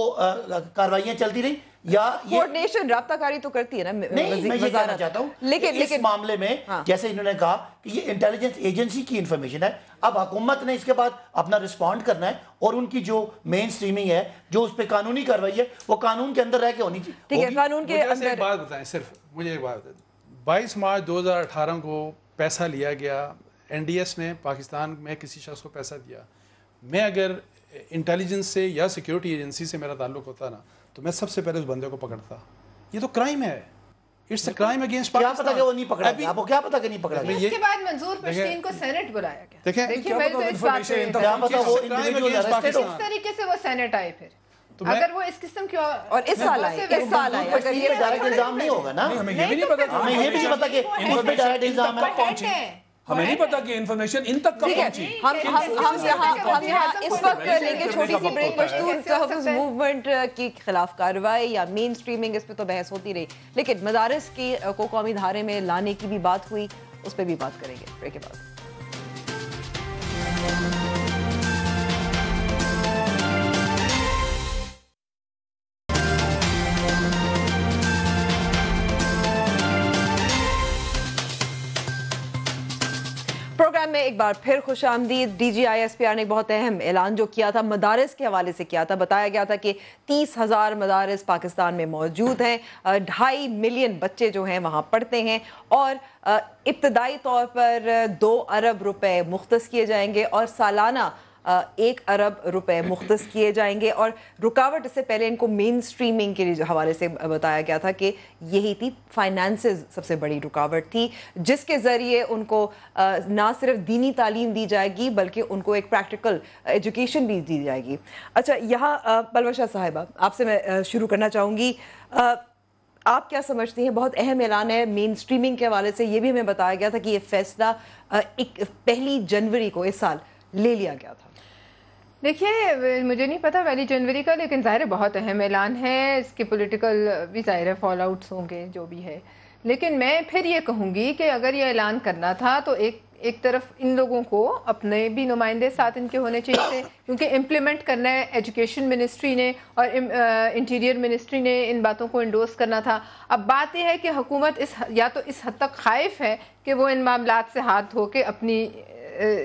S4: کاروائیاں چلتی رہی یا
S2: کوارڈینیشن رابطہ کاری تو کرتی ہے نا؟
S4: نہیں، میں یہ کہنا چاہتا ہوں لیکن اس معاملے میں جیسے انہوں نے کہا کہ یہ انٹیلیجنس ایجنسی کی انفارمیشن ہے، اب حکومت نے اس کے بعد اپنا رسپونڈ کرنا ہے اور ان کی جو مین سٹریمنگ ہے جو اس پہ قانونی کارروائی ہے وہ قانون کے اندر رہ کے ہونی چاہیے.
S2: ٹھیک ہے، قانون کے اندر.
S7: ایک بات بتائیں، صرف مجھے ایک بات بتائیں. 22 مارچ 2018 کو پیسہ لیا گیا، NDS نے پاکستان میں کسی شخص کو پیسہ دیا. میں اگر انٹیلیجنس سے یا سیکیورٹی ایجنسی سے میرا تعلق ہوتا نا تو میں سب سے پہلے اس بندے کو پکڑتا. یہ تو کرائم ہے، it's a crime against
S4: Pakistan. کیا پتہ کہ وہ نہیں پکڑا گیا؟ آپ کو کیا پتہ کہ نہیں پکڑا گیا؟
S8: اس کے بعد منظور پشتین کو سینٹ بلایا گیا.
S7: دیکھیں
S8: میں تو اس بات پہ
S4: کیا پتہ وہ انڈیویجول ارسٹڈ ہو.
S8: اس طریقے سے وہ سینٹ آئے پھر اگر وہ اس قسم کی
S2: اور اس سال آئے
S4: اگر یہ ڈائریکٹ الزام نہیں ہوگا نا،
S6: ہمیں یہ بھی نہیں پتا،
S4: ہمیں یہ بھی نہیں پتا کہ اس پہ ڈائریکٹ الزام ہے.
S6: ہمیں نہیں پتا کہ انفارمیشن ان تک کب پہنچی.
S2: ہم یہاں اس وقت لے کے چھوٹی سی بریک. پشتون تحفظ موومنٹ کی خلاف کارروائی یا مین سٹریمنگ، اس پہ تو بحث ہوتی رہی، لیکن مدارس کی کو قومی دھارے میں لانے کی بھی بات ہوئی، اس پہ بھی بات کریں گے بریک کے بعد. پروگرام میں ایک بار پھر خوش آمدید. DGISPR نے ایک بہت اہم اعلان جو کیا تھا مدارس کے حوالے سے کیا تھا. بتایا گیا تھا کہ 30,000 مدارس پاکستان میں موجود ہیں، 2.5 ملین بچے جو ہیں وہاں پڑھتے ہیں، اور ابتدائی طور پر 2 ارب روپے مختص کیے جائیں گے اور سالانہ 1 ارب روپے مختص کیے جائیں گے. اور رکاوٹ اس سے پہلے ان کو مین سٹریمنگ کے حوالے سے بتایا گیا تھا کہ یہی تھی، فائنانسز سب سے بڑی رکاوٹ تھی جس کے ذریعے ان کو نہ صرف دینی تعلیم دی جائے گی بلکہ ان کو ایک پریکٹیکل ایجوکیشن بھی دی جائے گی. اچھا، یہاں پلوہ شاہ صاحبہ آپ سے میں شروع کرنا چاہوں گی. آپ کیا سمجھتی ہیں؟ بہت اہم اعلان ہے مین سٹریمنگ کے حوالے سے. یہ بھی ہمیں بتایا گیا تھا کہ یہ فیصلہ 1 جنوری کو اس سال لے لیا گیا تھا.
S8: دیکھیے، مجھے نہیں پتا 1 جنوری کا، لیکن ظاہر بہت اہم اعلان ہے. اس کے پولیٹیکل بھی ظاہر فال آؤٹس ہوں گے جو بھی ہے. لیکن میں پھر یہ کہوں گی کہ اگر یہ اعلان کرنا تھا تو ایک طرف ان لوگوں کو اپنے بھی نمائندے ساتھ ان کے ہونے چاہیے تھے، کیونکہ امپلیمنٹ کرنا ہے ایجوکیشن منسٹری نے اور انٹیریئر منسٹری نے ان باتوں کو انڈورس کرنا تھا. اب بات یہ ہے کہ حکومت یا تو اس حد تک خائف ہے کہ وہ ان معاملات سے ہاتھ دھو کے اپنی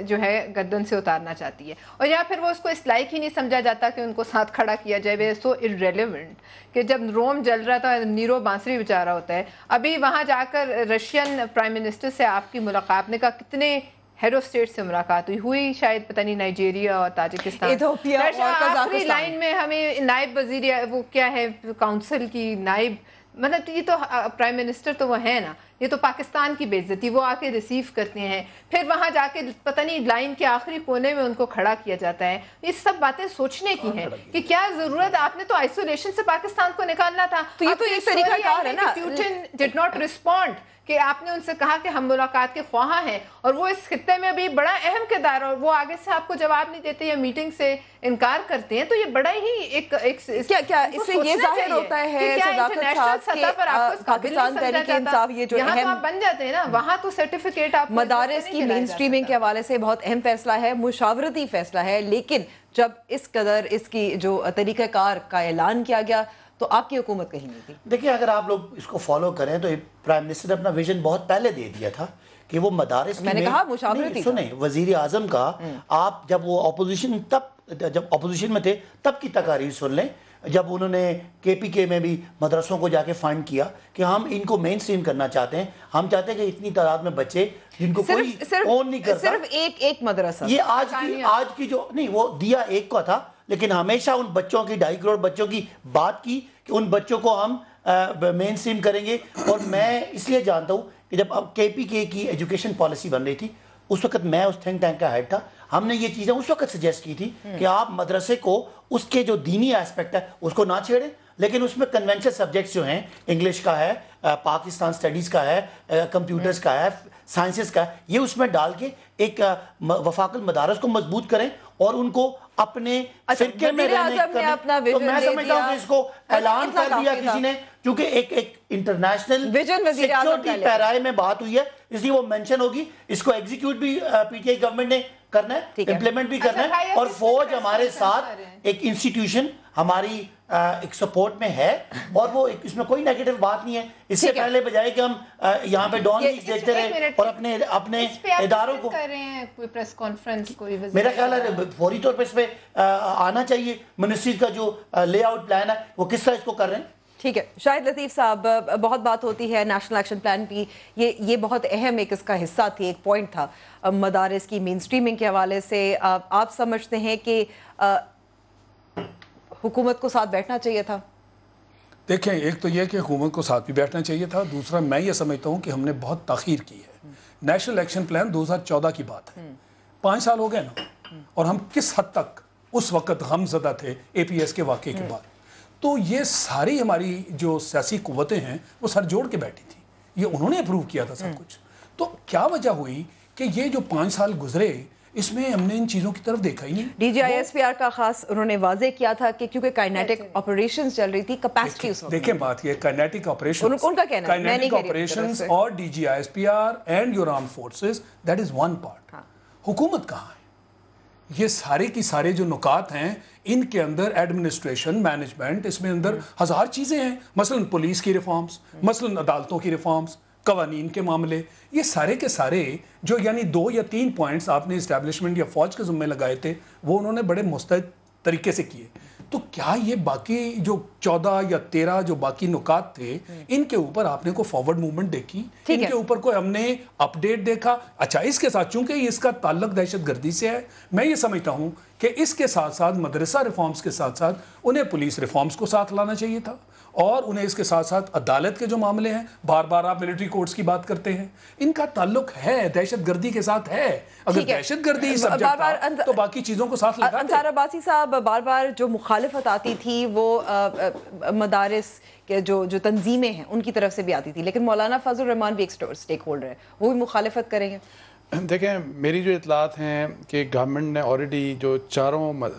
S8: جو ہے گردن سے اتارنا چاہتی ہے، اور یا پھر وہ اس کو اس لائق ہی نہیں سمجھا جاتا کہ ان کو ساتھ کھڑا کیا جائے. وہ سو irrelevant کہ جب روم جل رہا تھا نیرو بانسری بچا رہا ہوتا ہے. ابھی وہاں جا کر رشین پرائم منسٹر سے آپ کی ملاقات نے کہا کتنے ہیڈ آف اسٹیٹ سے ملاقات ہوئی شاید پتہ نہیں نائجیریا اور تاجکستان. آخری لائن میں ہمیں نائب وزیر وہ کیا ہے کاؤنسل کی نائب، مطلب یہ تو پرائم منسٹر تو وہ ہے نا، یہ تو پاکستان کی بے عزتی. وہ آ کے ریسیو کرتے ہیں، پھر وہاں جا کے پتہ نہیں لائن کے آخری کونے میں ان کو کھڑا کیا جاتا ہے. یہ سب باتیں سوچنے کی ہیں کہ کیا ضرورت. آپ نے تو آئسولیشن سے پاکستان کو نکالنا تھا.
S2: تو یہ تو ایک طریقہ کار ہے نا.
S8: پیوٹن ڈڈ ناٹ ریسپونڈ کہ آپ نے ان سے کہا کہ ہم ملاقات کے خواہاں ہیں، اور وہ اس خطے میں ابھی بڑا اہم کردار، اور وہ آگے سے آپ کو جواب نہیں دیتے یا میٹنگ سے انکار کرتے ہیں. تو یہ بڑا ہی ایک
S2: کیا اس سے یہ ظاہر ہوتا ہے صداقت صاحب کہ پاکستان تحریک انصاف یہ جو
S8: یہاں تو آپ بن جاتے ہیں نا، وہاں تو سرٹیفکیٹ آپ
S2: مدارس کی مین سٹریمنگ کے حوالے سے بہت اہم فیصلہ ہے، مشاورتی فیصلہ ہے. لیکن جب اس قدر اس کی جو طریقہ کار کا اعلان کیا گیا تو آپ کی حکومت کہیں نہیں تھی.
S4: دیکھیں، اگر آپ لوگ اس کو فالو کریں تو پرائم منسٹر نے اپنا ویژن بہت پہلے دے دیا تھا کہ وہ مدارس
S2: میں نے کہا مشاورتی.
S4: سنیں، وزیر اعظم کا آپ جب وہ جب اپوزیشن میں تھے تب کی تقاریر سن لیں، جب انہوں نے KPK میں بھی مدرسوں کو جا کے فائنڈ کیا کہ ہم ان کو مین سٹریم کرنا چاہتے ہیں. ہم چاہتے ہیں کہ اتنی تعداد میں بچے جن کو کوئی اون نہیں کرتا،
S2: صرف ایک مدرسہ.
S4: یہ آج کی جو نہیں، وہ دیا ایک کا تھا، لیکن ہمیشہ ان بچوں کی 2.5 کروڑ بچوں کی بات کی کہ ان بچوں کو ہم مین سٹریم کریں گے. اور میں اس لیے جانتا ہوں کہ جب اب KPK کی ایجوکیشن پالیسی بن رہی تھی اس وقت میں اس تھنک ٹینک کا ہیڈ تھا. ہم نے یہ چیزیں اس وقت سجیسٹ کی تھی کہ آپ مدرسے کو اس کے جو دینی ایسپیکٹ ہے اس کو نہ چھیڑیں، لیکن اس میں کنونشنل سبجیکٹس جو ہیں، انگلش کا ہے، پاکستان سٹڈیز کا ہے، کمپیوٹرز کا ہے، سائنسز کا ہے، یہ اس میں ڈال کے ایک وفاق المدارس کو مضبوط کریں اور ان کو اپنے فرقے میں رہنے تو میں سمجھتا ہوں کہ اس کو اعلان کر دیا کسی نے، چونکہ ایک انٹرنیشنل سیکیورٹی پیرائے میں بات ہوئی ہے، اس لیے وہ مینشن ہوگی. اس کو ایگزیکیوٹ بھی پی ٹی آئی گورنمنٹ نے کرنا ہے، امپلیمنٹ بھی کرنا ہے، اور فوج ہمارے ساتھ ایک انسٹیٹیوشن ہماری ایک سپورٹ میں ہے، اور وہ اس میں کوئی نیگیٹو بات نہیں ہے. اس سے پہلے بجائے کہ ہم یہاں پہ ڈان لیکس دیکھتے رہے اور اپنے اداروں کو
S8: کر رہے ہیں کوئی پریس کانفرنس، کوئی
S4: میرا خیال ہے فوری طور پہ اس پہ آنا چاہیے. منسٹری کا جو لے آؤٹ پلان ہے وہ کس طرح اس کو کر رہے ہیں.
S2: ٹھیک ہے شاہد لطیف صاحب، بہت بات ہوتی ہے نیشنل ایکشن پلان کی، یہ بہت اہم ایک اس کا حصہ تھی، ایک پوائنٹ تھا مدارس کی مین سٹریمنگ کے حوالے سے. آپ سمجھتے ہیں کہ حکومت کو ساتھ بیٹھنا چاہیے تھا؟
S6: دیکھیں، ایک تو یہ کہ حکومت کو ساتھ بھی بیٹھنا چاہیے تھا، دوسرا میں یہ سمجھتا ہوں کہ ہم نے بہت تاخیر کی ہے. نیشنل ایکشن پلان 2014 کی بات ہے، 5 سال ہو گئے نا، اور ہم کس حد تک اس وقت غم زدہ تھے اے پی ایس کے واقعے کے بعد. تو یہ ساری ہماری جو سیاسی قوتیں ہیں وہ سر جوڑ کے بیٹھی تھی، یہ انہوں نے اپروو کیا تھا سب کچھ. تو کیا وجہ ہوئی کہ یہ جو 5 سال گزرے اس میں ہم نے ان چیزوں کی طرف دیکھا ہی نہیں.
S2: D G I S P R کا خاص انہوں نے واضح کیا تھا کہ کیونکہ کائنیٹک آپریشنز چل رہی تھی، کیپیسٹی اس وقت.
S6: دیکھیں بات یہ کائنیٹک آپریشنز،
S2: ان کا کہنا ہے،
S6: کائنیٹک آپریشنز اور D G I S P R and your armed forces, that is one part. حکومت کہاں ہے؟ یہ سارے کی سارے جو نکات ہیں ان کے اندر ایڈمنسٹریشن، مینجمنٹ، اس میں اندر ہزار چیزیں ہیں. مثلا پولیس کی ریفارمز، مثلا عدالتوں کی ریفارمز، قوانین کے معاملے، یہ سارے کے سارے جو یعنی 2 یا 3 پوائنٹس آپ نے اسٹیبلشمنٹ یا فوج کے ذمہ لگائے تھے وہ انہوں نے بڑے مستعد طریقے سے کیے. تو کیا یہ باقی جو 14 یا 13 جو باقی نکات تھے ان کے اوپر آپ نے کوئی فارورڈ موومنٹ دیکھی؟ ان کے اوپر کوئی ہم نے اپ ڈیٹ دیکھا؟ اچھا، اس کے ساتھ چونکہ اس کا تعلق دہشت گردی سے ہے، میں یہ سمجھتا ہوں کہ اس کے ساتھ ساتھ مدرسہ ریفارمز کے ساتھ ساتھ انہیں پولیس ریفارمز کو ساتھ لانا چاہیے تھا، اور انہیں اس کے ساتھ ساتھ عدالت کے جو معاملے ہیں، بار بار آپ ملٹری کورٹس کی بات کرتے ہیں، ان کا تعلق ہے دہشت گردی کے ساتھ ہے. اگر دہشت گردی سبجیکٹ تھا تو باقی چیزوں کو ساتھ لگاتے.
S2: انصار عباسی صاحب، بار بار جو مخالفت آتی تھی وہ مدارس کے جو تنظیمیں ہیں ان کی طرف سے بھی آتی تھی، لیکن مولانا فضل الرحمان بھی ایک سٹیک ہولڈر ہے، وہ بھی مخالفت کریں گے.
S7: دیکھیں، میری جو اطلاعات ہیں کہ گورنمنٹ نے آلریڈی جو 4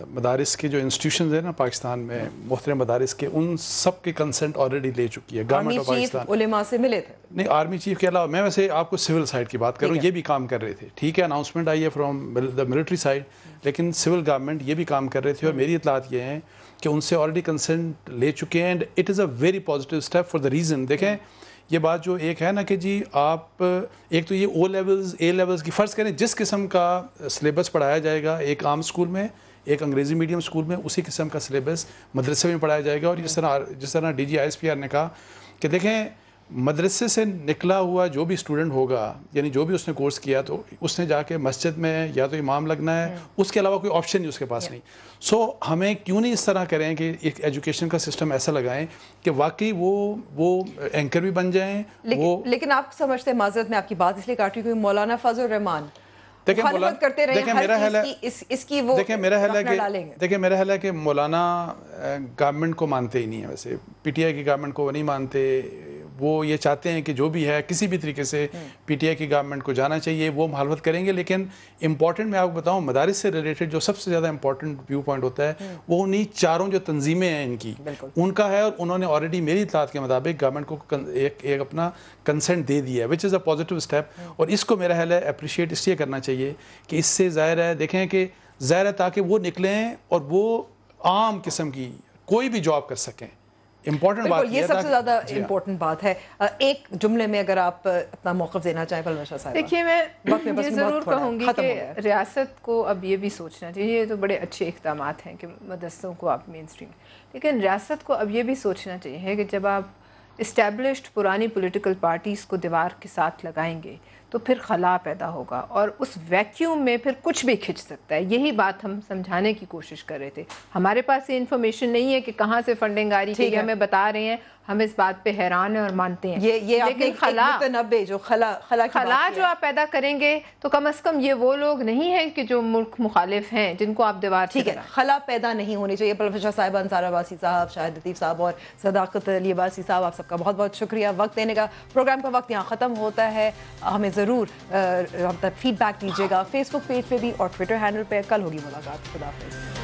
S7: مدارس کے جو انسٹیٹیوشنز ہیں نا پاکستان میں، مختلف مدارس کے، ان سب کے کنسنٹ آلریڈی لے چکی ہے government of Pakistan.
S2: Army chief علماء سے ملے تھے؟
S7: نہیں، آرمی چیف کے علاوہ میں ویسے آپ کو سول سائڈ کی بات کروں، یہ بھی کام کر رہے تھے. ٹھیک ہے، اناؤنسمنٹ آئی ہے فرام دا ملٹری سائڈ، لیکن سول گورنمنٹ یہ بھی کام کر رہے تھے. اور میری اطلاعات یہ ہیں کہ ان سے آلریڈی کنسنٹ لے چکے ہیں، and it is a very positive step for the reason. دیکھیں، یہ بات جو ایک ہے نا کہ جی آپ ایک تو یہ او لیولز اے لیولز کی فرض کریں جس قسم کا سلیبس پڑھایا جائے گا ایک عام اسکول میں، ایک انگریزی میڈیم اسکول میں، اسی قسم کا سلیبس مدرسے میں پڑھایا جائے گا. اور جس طرح D G I S P R نے کہا کہ دیکھیں، مدرسے سے نکلا ہوا جو بھی اسٹوڈنٹ ہوگا، یعنی جو بھی اس نے کورس کیا، تو اس نے جا کے مسجد میں یا تو امام لگنا ہے، اس کے علاوہ کوئی آپشن نہیں اس کے پاس نہیں. سو ہمیں کیوں نہیں اس طرح کریں کہ ایک ایجوکیشن کا سسٹم ایسا لگائیں کہ واقعی وہ اینکر بھی بن جائیں.
S2: لیکن آپ سمجھتے ہیں، معذرت میں آپ کی بات اس لیے کاٹ رہی ہوں، مولانا فضل الرحمان مخالفت کرتے رہے
S7: میرا خیال ہے کہ مولانا گورنمنٹ کو مانتے ہی نہیں ہے. ویسے پی ٹی آئی کی گورنمنٹ کو وہ نہیں مانتے، وہ یہ چاہتے ہیں کہ جو بھی ہے کسی بھی طریقے سے پی ٹی آئی کی گورنمنٹ کو جانا چاہیے، وہ مخالفت کریں گے. لیکن امپورٹنٹ میں آپ کو بتاؤں، مدارس سے ریلیٹڈ جو سب سے زیادہ امپورٹنٹ ویو پوائنٹ ہوتا ہے وہ انہیں 4 جو تنظیمیں ہیں ان کی، ان کا ہے. اور انہوں نے آلریڈی میری اطلاعات کے مطابق گورنمنٹ کو ایک اپنا کنسنٹ دے دیا ہے، وچ از اے پازیٹیو اسٹیپ. اور اس کو میرا خیال ہے اپریشیٹ اس لیے کرنا چاہیے کہ اس سے ظاہر ہے، دیکھیں کہ ظاہر ہے تاکہ وہ نکلیں اور وہ عام قسم کی کوئی بھی جاب کر سکیں. امپورٹنٹ بات
S2: یہ سب سے زیادہ امپورٹنٹ بات ہے. ایک جملے میں اگر آپ اپنا موقف دینا چاہیں پلوشہ صاحب.
S8: دیکھیے، میں یہ ضرور کہوں گی کہ ریاست کو اب یہ بھی سوچنا چاہیے، یہ تو بڑے اچھے اقدامات ہیں کہ مدرسوں کو آپ مین اسٹریم، لیکن ریاست کو اب یہ بھی سوچنا چاہیے کہ جب آپ اسٹیبلشڈ پرانی پولیٹیکل پارٹیز کو دیوار کے ساتھ لگائیں گے تو پھر خلا پیدا ہوگا، اور اس ویکیوم میں پھر کچھ بھی کھنچ سکتا ہے. یہی بات ہم سمجھانے کی کوشش کر رہے تھے. ہمارے پاس یہ انفارمیشن نہیں ہے کہ کہاں سے فنڈنگ آ رہی ہے، ہمیں بتا رہے ہیں، ہم اس بات پہ حیران ہیں اور مانتے ہیں. لیکن خلا جو آپ پیدا کریں گے تو کم از کم یہ وہ لوگ نہیں ہیں کہ جو ملک مخالف ہیں جن کو آپ دیوار.
S2: ٹھیک ہے، خلا پیدا نہیں ہونی چاہیے. پروفیسر صاحبہ، انصار عباسی صاحب، شاہد لطیف صاحب اور صداقت علی عباسی صاحب، آپ سب کا بہت بہت شکریہ وقت دینے کا. پروگرام کا وقت یہاں ختم ہوتا ہے. ہمیں ضرور ہم تک فیڈ بیک دیجیے گا، فیس بک پیج پہ بھی اور ٹویٹر ہینڈل پہ. کل ہوگی ملاقات. خدا حافظ.